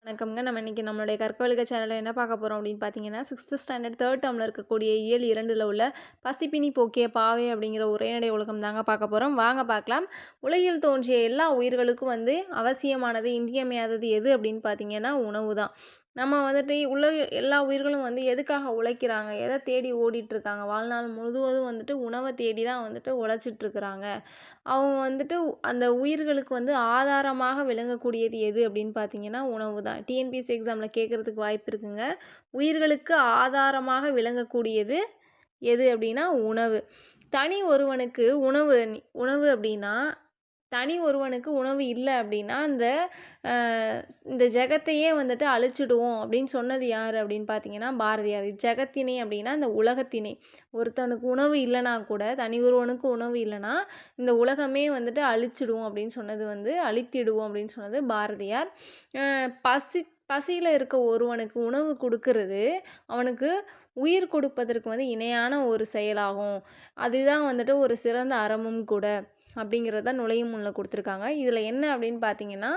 வணக்கம்ங்க. நம்ம இன்னைக்கு நம்மளுடைய கற்கவழிக சேனல்ல என்ன பார்க்க போறோம் அப்படின்னு பார்த்தீங்கன்னா, 6த் ஸ்டாண்டர்ட் 3 டெர்ம்ல இருக்கக்கூடிய இயல் 2ல உள்ள "பசிப்பினி போக்கிய பாவை" அப்படிங்கிற உரைநடை ஒழுக்கம் தாங்க பார்க்க போறோம். வாங்க பார்க்கலாம். உலகில் தோன்றிய எல்லா உயிர்களுக்கும் அவசியமானது, இன்றியமையாதது எது அப்படின்னு பார்த்தீங்கன்னா, உணவு தான். நம்ம உள்ள எல்லா உயிர்களும் எதுக்காக உழைக்கிறாங்க? எத தேடி ஓடிட்டுருக்காங்க? வாழ்நாள் முழுவதும் உணவ தேடி தான் உழைச்சிட்டுருக்குறாங்க. அவங்க அந்த உயிர்களுக்கு ஆதாரமாக விளங்கக்கூடியது எது அப்படின்னு பார்த்தீங்கன்னா, உணவு தான். டிஎன்பிஎஸ்சி எக்ஸாம்ல கேட்கறதுக்கு வாய்ப்பு இருக்குங்க. உயிர்களுக்கு ஆதாரமாக விளங்கக்கூடியது எது அப்படின்னா, உணவு. தனி ஒருவனுக்கு உணவு அப்படின்னா, தனி ஒருவனுக்கு உணவு இல்ல அப்படின்னா, அ இந்த ஜெகத்தையே அழிச்சிடுவோம் அப்படின்னு சொன்னது யாரு அப்படின்னு பார்த்தீங்கன்னா, பாரதியார். ஜெகத்தினை அப்படின்னா இந்த உலகத்தினை. ஒருத்தனுக்கு உணவு இல்லன்னா கூட, தனி ஒருவனுக்கு உணவு இல்லன்னா, இந்த உலகமே அழிச்சிடுவோம் அப்படின்னு சொன்னது அழித்திடுவோம் அப்படின்னு சொன்னது பாரதியார். அ பசி பசியில இருக்க ஒருவனுக்கு உணவு குடுக்குறது, அவனுக்கு உயிர் கொடுப்பதற்கு இணையான ஒரு செயலாகும். அதுதான் ஒரு சிறந்த அறமும் கூட. அப்படிங்கிறது தான் நுழையும் முன்ல கொடுத்துருக்காங்க. இதில் என்ன அப்படின்னு பார்த்தீங்கன்னா,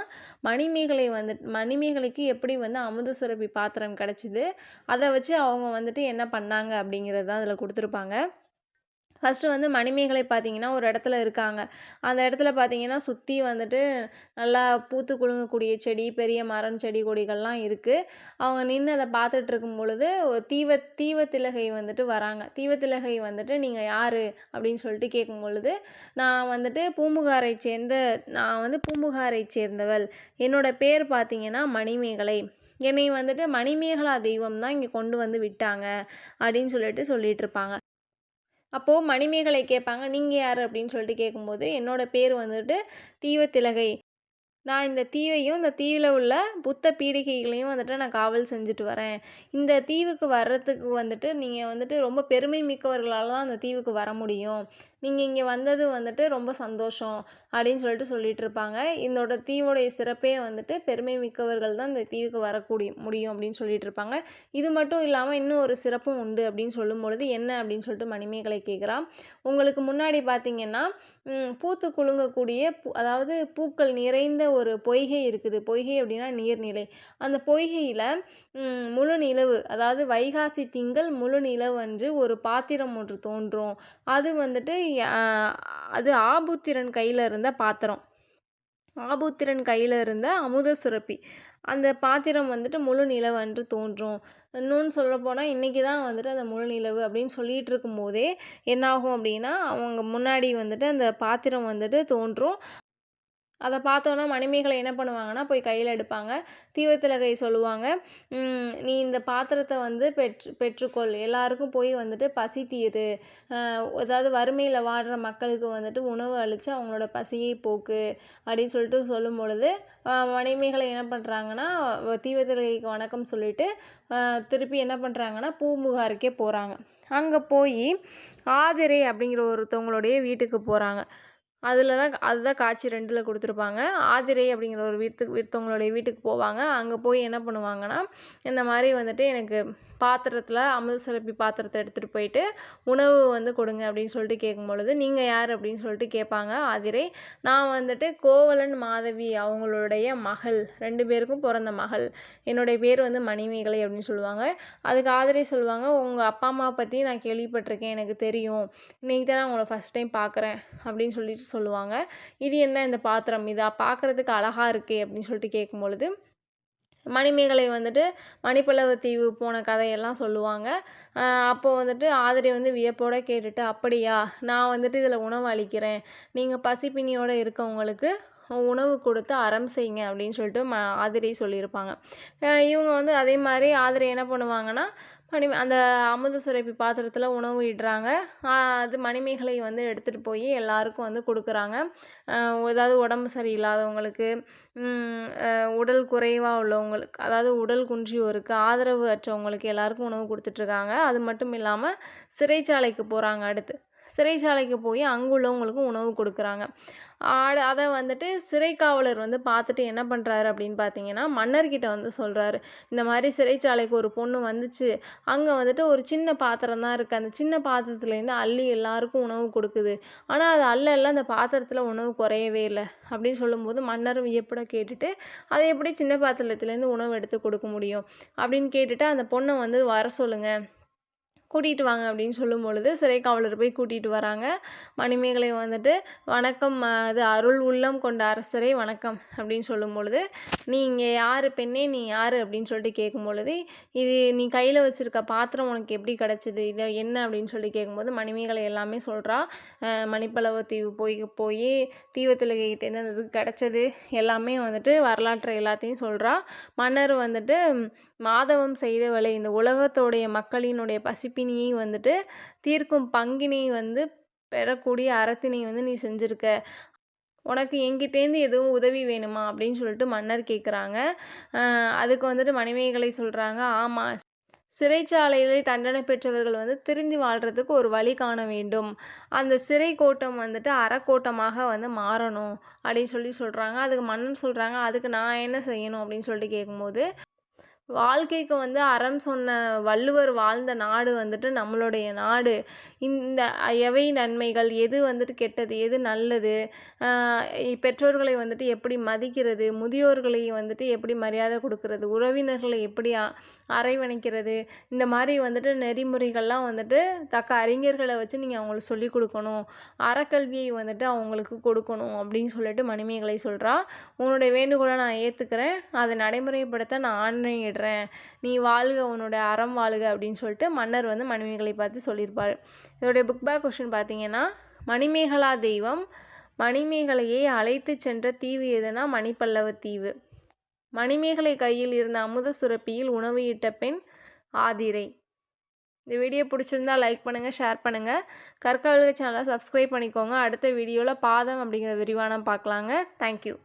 மணிமேகலைக்கு எப்படி அமுத சுரபி பாத்திரம் கிடச்சிது, அதை வச்சு அவங்க என்ன பண்ணாங்க அப்படிங்கிறது தான் அதில் கொடுத்துருப்பாங்க. ஃபஸ்ட்டு மணிமேகலை பார்த்தீங்கன்னா, ஒரு இடத்துல இருக்காங்க. அந்த இடத்துல பார்த்தீங்கன்னா, சுற்றி நல்லா பூத்து குலுங்கக்கூடிய செடி, பெரிய மரம், செடி, கொடிகள்லாம் இருக்குது. அவங்க நின்று அதை பார்த்துட்ருக்கும் பொழுது, ஒரு தீவத்திலகை வராங்க. தீவத்திலகை "நீங்கள் யார்?" அப்படின்னு சொல்லிட்டு கேட்கும் பொழுது, நான் பூம்புகாரை சேர்ந்தவள். என்னோட பேர் பார்த்தீங்கன்னா மணிமேகலை. என்னை மணிமேகலா தெய்வம் தான் இங்கே கொண்டு விட்டாங்க." அப்படின்னு சொல்லிட்டுருப்பாங்க. அப்போது மணிமேகலை கேட்பாங்க, "நீங்கள் யார்?" அப்படின்னு சொல்லிட்டு கேட்கும்போது, "என்னோட பேர் தீவத்திலகை. நான் இந்த தீவையும், இந்த தீவில உள்ள புத்த பீடிகைகளையும் நான் காவல் செஞ்சுட்டு வரேன். இந்த தீவுக்கு வர்றதுக்கு நீங்க ரொம்ப பெருமை மிக்கவர்களால தான் அந்த தீவுக்கு வர முடியும். நீங்க இங்க வந்தது ரொம்ப சந்தோஷம்." அப்படின்னு சொல்லிட்டுருப்பாங்க. இதோட தீவோடைய சிறப்பே பெருமை மிக்கவர்கள் தான் இந்த தீவுக்கு முடியும் அப்படின்னு சொல்லிட்டுருப்பாங்க. இது மட்டும் இல்லாம இன்னும் ஒரு சிறப்பும் உண்டு அப்படின்னு சொல்லும்பொழுது, என்ன அப்படின்னு சொல்லிட்டு மணிமேகலை கேட்குறா. உங்களுக்கு முன்னாடி பார்த்தீங்கன்னா, பூத்து குலுங்கக்கூடிய அதாவது பூக்கள் நிறைந்த ஒரு பொய்கை இருக்குது. பொய்கை அப்படின்னா நீர்நிலை. அந்த பொய்கையில முழு நிலவு, அதாவது வைகாசி திங்கள் முழு நிலவன்று ஒரு பாத்திரம் ஒன்று தோன்றும். அது அ அது ஆபுத்திரன் கையில இருந்த பாத்திரம். ஆபுத்திரன் கையில இருந்த அமுத சுரப்பி. அந்த பாத்திரம் முழு நிலவன்று தோன்றும். இன்னொன்னு சொல்லப்போனால், இன்றைக்கி தான் அந்த முழு நிலவு அப்படின்னு சொல்லிகிட்டு இருக்கும்போதே என்னாகும் அப்படின்னா, அவங்க முன்னாடி அந்த பாத்திரம் தோன்றும். அதை பார்த்தோன்னா மணிமேகலை என்ன பண்ணுவாங்கன்னா, போய் கையில் எடுப்பாங்க. தீவத்திலகை சொல்லுவாங்க, "நீ இந்த பாத்திரத்தை பெற்றுக்கொள். எல்லாருக்கும் போய் பசி தீரு. அதாவது வறுமையில் வாடுற மக்களுக்கு உணவு அளித்து அவங்களோட பசியை போக்கு." அப்படின்னு சொல்லும் பொழுது, மணிமேகலை என்ன பண்ணுறாங்கன்னா, தீவத்திலகைக்கு வணக்கம் சொல்லிட்டு திருப்பி என்ன பண்ணுறாங்கன்னா, பூம்புகாருக்கே போகிறாங்க. அங்கே போய் ஆதிரை அப்படிங்கிற ஒருத்தவங்களுடைய வீட்டுக்கு போகிறாங்க. அதுதான் காட்சி 2ல கொடுத்துருப்பாங்க. ஆதிரை அப்படிங்கிற ஒருத்தவங்களுடைய வீட்டுக்கு போவாங்க. அங்கே போய் என்ன பண்ணுவாங்கன்னா, இந்த மாதிரி எனக்கு பாத்திரத்தில் அமுத சுரப்பி பாத்திரத்தை எடுத்துகிட்டு போயிட்டு உணவு கொடுங்க அப்படின்னு சொல்லிட்டு கேட்கும்பொழுது, "நீங்கள் யார்?" அப்படின்னு சொல்லிட்டு கேட்பாங்க ஆதிரை. "நான் கோவலன் மாதவி அவங்களுடைய மகள். 2 பேருக்கும் பிறந்த மகள். என்னுடைய பேர் மணிமேகலை." அப்படின்னு சொல்லுவாங்க. அதுக்கு ஆதிரை சொல்லுவாங்க, "உங்கள் அப்பா அம்மாவை பற்றி நான் கேள்விப்பட்டிருக்கேன். எனக்கு தெரியும். இன்னைக்கு தான் நான் உங்களை ஃபஸ்ட் டைம் பார்க்குறேன்." அப்படின்னு சொல்லுவாங்க. "இது என்ன இந்த பாத்திரம்? இதா பார்க்குறதுக்கு அழகா இருக்கே." அப்படின்னு சொல்லிட்டு கேட்கும்பொழுது, மணிமேகலை மணிப்பல்லவ தீவு போன கதையெல்லாம் சொல்லுவாங்க. அப்போது ஆதிரை வியப்போட கேட்டுட்டு, "அப்படியா? நான் இதில் உணவு அளிக்கிறேன். நீங்கள் பசிப்பிணியோடு இருக்கவங்களுக்கு உணவு கொடுத்து அறம் செய்யுங்க." அப்படின்னு சொல்லிட்டு ஆதிரை சொல்லியிருப்பாங்க. இவங்க அதே மாதிரி ஆதிரை என்ன பண்ணுவாங்கன்னா, அந்த அமுத சுரப்பி பாத்திரத்தில் உணவு இடுறாங்க. அது மணிமேகலை எடுத்துகிட்டு போய் எல்லாருக்கும் கொடுக்குறாங்க. ஏதாவது உடம்பு சரியில்லாதவங்களுக்கு, உடல் குறைவாக உள்ளவங்களுக்கு, அதாவது உடல் குன்றியோருக்கு, ஆதரவு அற்றவங்களுக்கு எல்லாருக்கும் உணவு கொடுத்துட்ருக்காங்க. அது மட்டும் இல்லாமல் சிறைச்சாலைக்கு போகிறாங்க அடுத்து. சிறைச்சாலைக்கு போய் அங்கே உள்ளவங்களுக்கு உணவு கொடுக்குறாங்க. அதை வந்துட்டு சிறை காவலர் வந்து பார்த்துட்டு என்ன பண்ணுறாரு அப்படின்னு பார்த்தீங்கன்னா, மன்னர்கிட்ட வந்து சொல்கிறாரு, இந்த மாதிரி சிறைச்சாலைக்கு ஒரு பொண்ணு வந்துச்சு, அங்கே வந்துட்டு ஒரு சின்ன பாத்திரம் தான் இருக்குது, அந்த சின்ன பாத்திரத்துலேருந்து அள்ளி எல்லாருக்கும் உணவு கொடுக்குது, ஆனால் அது அள்ள அந்த பாத்திரத்தில் உணவு குறையவே இல்லை அப்படின்னு சொல்லும்போது மன்னர் வியப்பட கேட்டுட்டு, அதை எப்படி சின்ன பாத்திரத்துலேருந்து உணவு எடுத்து கொடுக்க முடியும் அப்படின்னு கேட்டுட்டு, அந்த பொண்ணை வந்து வர சொல்லுங்கள், கூட்டிகிட்டு வாங்க அப்படின்னு சொல்லும் பொழுது சிறை காவலர் போய் கூட்டிகிட்டு வராங்க. மணிமேகலை வந்துட்டு, வணக்கம், அது அருள் உள்ளம் கொண்ட அரசரே வணக்கம் அப்படின்னு சொல்லும் பொழுது, நீ இங்கே யார் பெண்ணே, நீ யார் அப்படின்னு சொல்லிட்டு கேட்கும் பொழுது, இது நீ கையில் வச்சுருக்க பாத்திரம் உனக்கு எப்படி கிடச்சிது, இதை என்ன அப்படின்னு சொல்லி கேட்கும்போது மணிமேகலை எல்லாமே சொல்கிறா. மணிப்பல்லவ தீவு போய் தீவத்திலகிட்டேருந்து அந்த இது கிடச்சது எல்லாமே வந்துட்டு வரலாற்றை எல்லாத்தையும் சொல்கிறா. மன்னர் வந்துட்டு, மாதவம் செய்தவளை, இந்த உலகத்தோடைய மக்களினுடைய பசிப்பினியை வந்துட்டு தீர்க்கும் பங்கினை வந்து பெறக்கூடிய அறத்தினை வந்து நீ செஞ்சுருக்க, உனக்கு என்கிட்டேருந்து எதுவும் உதவி வேணுமா அப்படின்னு சொல்லிட்டு மன்னர் கேட்குறாங்க. அதுக்கு வந்துட்டு மணிமேகலை சொல்கிறாங்க, ஆமாம், சிறைச்சாலையிலே தண்டனை பெற்றவர்கள் வந்து திருந்தி வாழ்கிறதுக்கு ஒரு வழி காண வேண்டும், அந்த சிறை கோட்டம் வந்துட்டு அறக்கோட்டமாக வந்து மாறணும் அப்படின்னு சொல்கிறாங்க. அதுக்கு மன்னன் சொல்கிறாங்க, அதுக்கு நான் என்ன செய்யணும் அப்படின்னு சொல்லிட்டு கேட்கும்போது, வாழ்க்கைக்கு வந்து அறம் சொன்ன வள்ளுவர் வாழ்ந்த நாடு வந்துட்டு நம்மளுடைய நாடு. இந்த எவை நன்மைகள், எது வந்துட்டு கெட்டது, எது நல்லது, பெற்றோர்களை வந்துட்டு எப்படி மதிக்கிறது, முதியோர்களை வந்துட்டு எப்படி மரியாதை கொடுக்கறது, உறவினர்களை எப்படி அரவணைக்கிறது, இந்த மாதிரி வந்துட்டு நெறிமுறைகள்லாம் வந்துட்டு தக்க அறிஞர்களை வச்சு நீங்கள் அவங்களுக்கு சொல்லிக் கொடுக்கணும், அறக்கல்வியை வந்துட்டு அவங்களுக்கு கொடுக்கணும் அப்படின்னு சொல்லிட்டு மணிமேகலை சொல்கிறா. உன்னுடைய வேண்டுகோளை நான் ஏற்றுக்கிறேன், அதை நடைமுறைப்படுத்த நான் ஆணையிடுறேன், நீ வாழ்க, உன்னோட அறம் வாழ்க அப்படின்னு சொல்லிட்டு மன்னர் வந்து மணிமேகலை பார்த்து சொல்லியிருப்பார். இதோடைய புக் பேக் கொஷின் பார்த்தீங்கன்னா, மணிமேகலா தெய்வம் மணிமேகலையை அழைத்து சென்ற தீவு எதுனா மணிப்பல்லவ தீவு. மணிமேகலை கையில் இருந்த அமுத சுரப்பியில் உணவு இட்ட பெண் ஆதிரை. இந்த வீடியோ பிடிச்சிருந்தா லைக் பண்ணுங்கள், ஷேர் பண்ணுங்கள். கற்காவியல் சேனலை சப்ஸ்கிரைப் பண்ணிக்கோங்க. அடுத்த வீடியோவில் பாதம் அப்படிங்கிற விரிவானம் பார்க்கலாங்க. தேங்க்யூ.